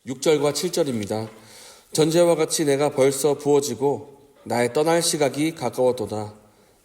6절과 7절입니다. 전제와 같이 내가 벌써 부어지고 나의 떠날 시각이 가까웠도다.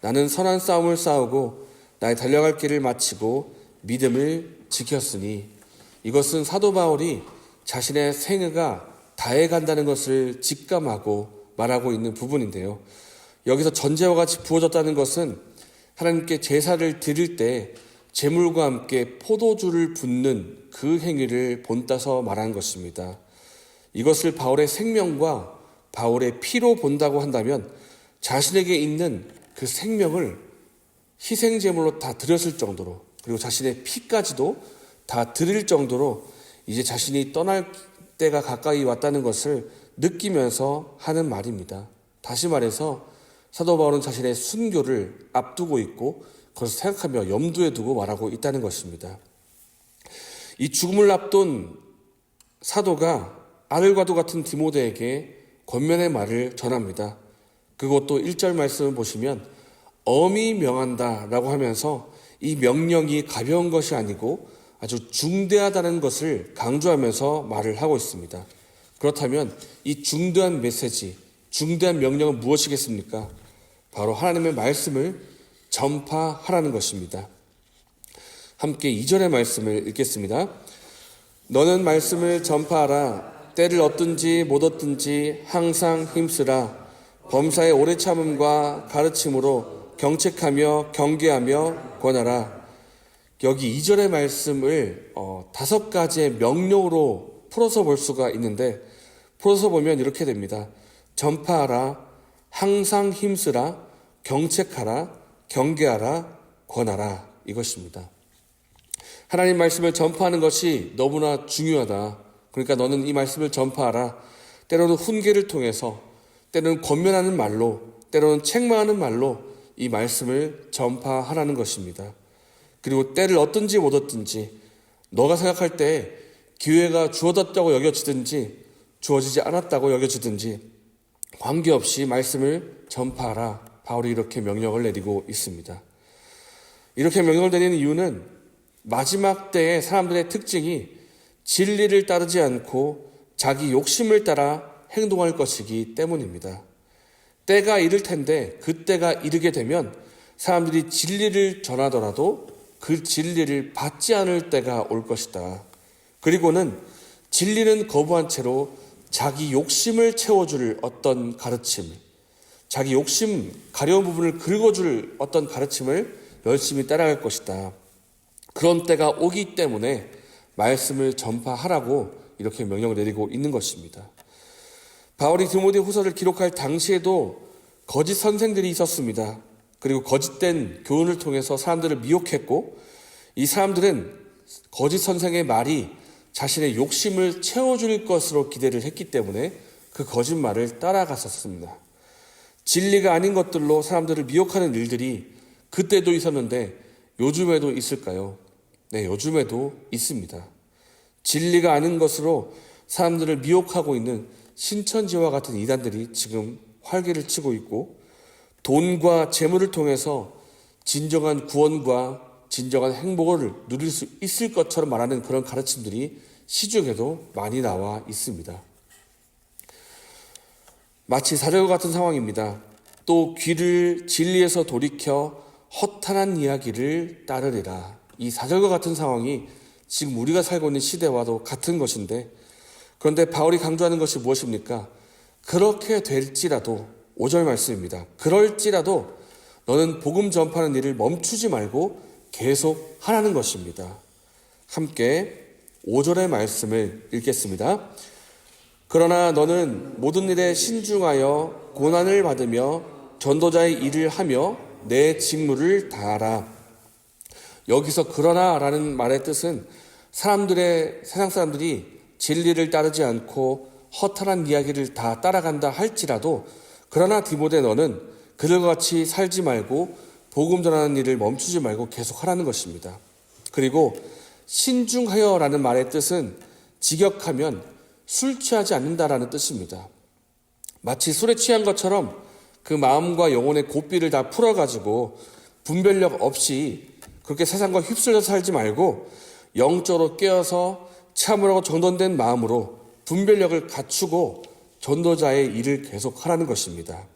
나는 선한 싸움을 싸우고 나의 달려갈 길을 마치고 믿음을 지켰으니. 이것은 사도 바울이 자신의 생애가 다해간다는 것을 직감하고 말하고 있는 부분인데요. 여기서 전제와 같이 부어졌다는 것은 하나님께 제사를 드릴 때 제물과 함께 포도주를 붓는 그 행위를 본따서 말하는 것입니다. 이것을 바울의 생명과 바울의 피로 본다고 한다면 자신에게 있는 그 생명을 희생제물로 다 드렸을 정도로, 그리고 자신의 피까지도 다 드릴 정도로 이제 자신이 떠날 때가 가까이 왔다는 것을 느끼면서 하는 말입니다. 다시 말해서 사도 바울은 자신의 순교를 앞두고 있고 그것을 생각하며 염두에 두고 말하고 있다는 것입니다. 이 죽음을 앞둔 사도가 아들과도 같은 디모데에게 권면의 말을 전합니다. 그것도 1절 말씀을 보시면 엄히 명한다 라고 하면서 이 명령이 가벼운 것이 아니고 아주 중대하다는 것을 강조하면서 말을 하고 있습니다. 그렇다면 이 중대한 메시지, 중대한 명령은 무엇이겠습니까? 바로 하나님의 말씀을 전파하라는 것입니다. 함께 2절의 말씀을 읽겠습니다. 너는 말씀을 전파하라. 때를 얻든지 못 얻든지 항상 힘쓰라. 범사의 오래 참음과 가르침으로 경책하며 경계하며 권하라. 여기 2절의 말씀을 5가지의 명령으로 풀어서 볼 수가 있는데, 풀어서 보면 이렇게 됩니다. 전파하라, 항상 힘쓰라, 경책하라, 경계하라, 권하라, 이것입니다. 하나님 말씀을 전파하는 것이 너무나 중요하다. 그러니까 너는 이 말씀을 전파하라. 때로는 훈계를 통해서, 때로는 권면하는 말로, 때로는 책망하는 말로 이 말씀을 전파하라는 것입니다. 그리고 때를 얻든지 못 얻든지, 너가 생각할 때 기회가 주어졌다고 여겨지든지 주어지지 않았다고 여겨지든지 관계없이 말씀을 전파하라. 바울이 이렇게 명령을 내리고 있습니다. 이렇게 명령을 내리는 이유는 마지막 때의 사람들의 특징이 진리를 따르지 않고 자기 욕심을 따라 행동할 것이기 때문입니다. 때가 이를 텐데 그 때가 이르게 되면 사람들이 진리를 전하더라도 그 진리를 받지 않을 때가 올 것이다. 그리고는 진리는 거부한 채로 자기 욕심을 채워줄 어떤 가르침, 자기 욕심 가려운 부분을 긁어줄 어떤 가르침을 열심히 따라갈 것이다. 그런 때가 오기 때문에 말씀을 전파하라고 이렇게 명령을 내리고 있는 것입니다. 바울이 디모데 후서를 기록할 당시에도 거짓 선생들이 있었습니다. 그리고 거짓된 교훈을 통해서 사람들을 미혹했고, 이 사람들은 거짓 선생의 말이 자신의 욕심을 채워줄 것으로 기대를 했기 때문에 그 거짓말을 따라갔었습니다. 진리가 아닌 것들로 사람들을 미혹하는 일들이 그때도 있었는데 요즘에도 있을까요? 네, 요즘에도 있습니다. 진리가 아닌 것으로 사람들을 미혹하고 있는 신천지와 같은 이단들이 지금 활개를 치고 있고, 돈과 재물을 통해서 진정한 구원과 진정한 행복을 누릴 수 있을 것처럼 말하는 그런 가르침들이 시중에도 많이 나와 있습니다. 마치 사절과 같은 상황입니다. 또 귀를 진리에서 돌이켜 허탄한 이야기를 따르리라. 이 사절과 같은 상황이 지금 우리가 살고 있는 시대와도 같은 것인데, 그런데 바울이 강조하는 것이 무엇입니까? 그렇게 될지라도, 5절 말씀입니다. 그럴지라도 너는 복음 전파하는 일을 멈추지 말고 계속 하라는 것입니다. 함께 5절의 말씀을 읽겠습니다. 그러나 너는 모든 일에 신중하여 고난을 받으며 전도자의 일을 하며 내 직무를 다하라. 여기서 그러나라는 말의 뜻은 세상 사람들이 진리를 따르지 않고 허탈한 이야기를 다 따라간다 할지라도, 그러나 디모데 너는 그들과 같이 살지 말고 복음 전하는 일을 멈추지 말고 계속 하라는 것입니다. 그리고 신중하여라는 말의 뜻은 직역하면 술 취하지 않는다라는 뜻입니다. 마치 술에 취한 것처럼 그 마음과 영혼의 고삐를 다 풀어가지고 분별력 없이 그렇게 세상과 휩쓸려 살지 말고 영적으로 깨어서 참으라고 정돈된 마음으로 분별력을 갖추고 전도자의 일을 계속 하라는 것입니다.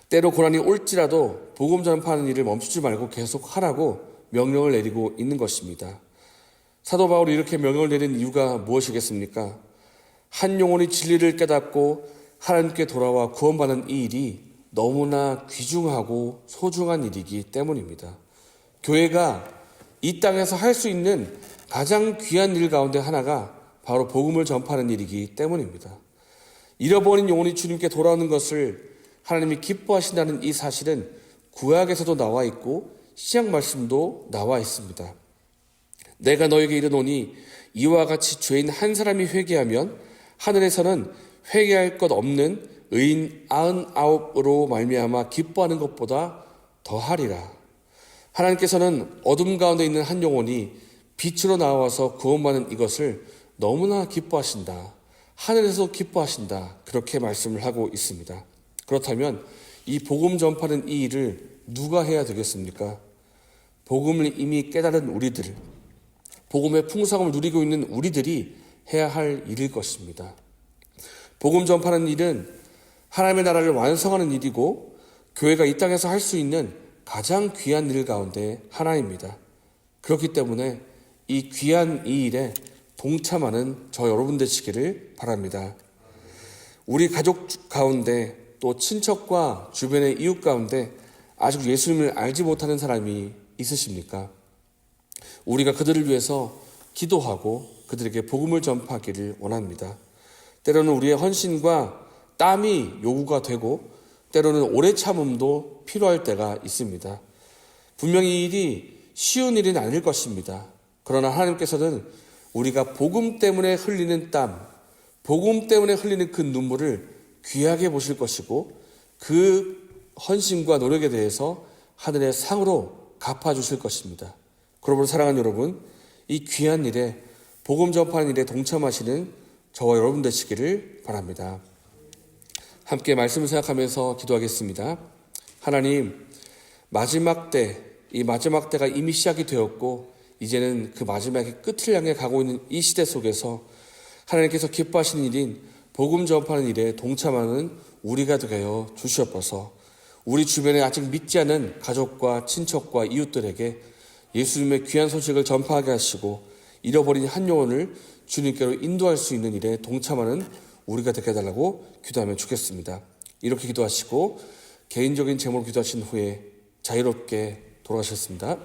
때로 고난이 올지라도 복음 전파하는 일을 멈추지 말고 계속 하라고 명령을 내리고 있는 것입니다. 사도 바울이 이렇게 명령을 내린 이유가 무엇이겠습니까? 한 영혼이 진리를 깨닫고 하나님께 돌아와 구원받는 이 일이 너무나 귀중하고 소중한 일이기 때문입니다. 교회가 이 땅에서 할 수 있는 가장 귀한 일 가운데 하나가 바로 복음을 전파하는 일이기 때문입니다. 잃어버린 영혼이 주님께 돌아오는 것을 하나님이 기뻐하신다는 이 사실은 구약에서도 나와 있고 신약 말씀도 나와 있습니다. 내가 너에게 이르노니 이와 같이 죄인 한 사람이 회개하면 하늘에서는 회개할 것 없는 의인 99으로 말미암아 기뻐하는 것보다 더하리라. 하나님께서는 어둠 가운데 있는 한 영혼이 빛으로 나와서 구원받는 이것을 너무나 기뻐하신다. 하늘에서 기뻐하신다. 그렇게 말씀을 하고 있습니다. 그렇다면 이 복음 전파는 이 일을 누가 해야 되겠습니까? 복음을 이미 깨달은 우리들, 복음의 풍성함을 누리고 있는 우리들이 해야 할 일일 것입니다. 복음 전파하는 일은 하나님의 나라를 완성하는 일이고 교회가 이 땅에서 할 수 있는 가장 귀한 일 가운데 하나입니다. 그렇기 때문에 이 귀한 이 일에 동참하는 저 여러분 되시기를 바랍니다. 우리 가족 가운데 또 친척과 주변의 이웃 가운데 아직 예수님을 알지 못하는 사람이 있으십니까? 우리가 그들을 위해서 기도하고 그들에게 복음을 전파하기를 원합니다. 때로는 우리의 헌신과 땀이 요구가 되고 때로는 오래 참음도 필요할 때가 있습니다. 분명히 이 일이 쉬운 일은 아닐 것입니다. 그러나 하나님께서는 우리가 복음 때문에 흘리는 땀, 복음 때문에 흘리는 그 눈물을 귀하게 보실 것이고 그 헌신과 노력에 대해서 하늘의 상으로 갚아주실 것입니다. 그러므로 사랑하는 여러분, 이 귀한 일에 복음 전파하는 일에 동참하시는 저와 여러분 되시기를 바랍니다. 함께 말씀을 생각하면서 기도하겠습니다. 하나님, 마지막 때, 이 마지막 때가 이미 시작이 되었고 이제는 그 마지막의 끝을 향해 가고 있는 이 시대 속에서 하나님께서 기뻐하시는 일인 복음 전파하는 일에 동참하는 우리가 되게 하여 주시옵소서. 우리 주변에 아직 믿지 않은 가족과 친척과 이웃들에게 예수님의 귀한 소식을 전파하게 하시고 잃어버린 한 영혼을 주님께로 인도할 수 있는 일에 동참하는 우리가 되게 해달라고 기도하면 좋겠습니다. 이렇게 기도하시고 개인적인 제목으로 기도하신 후에 자유롭게 돌아가셨습니다.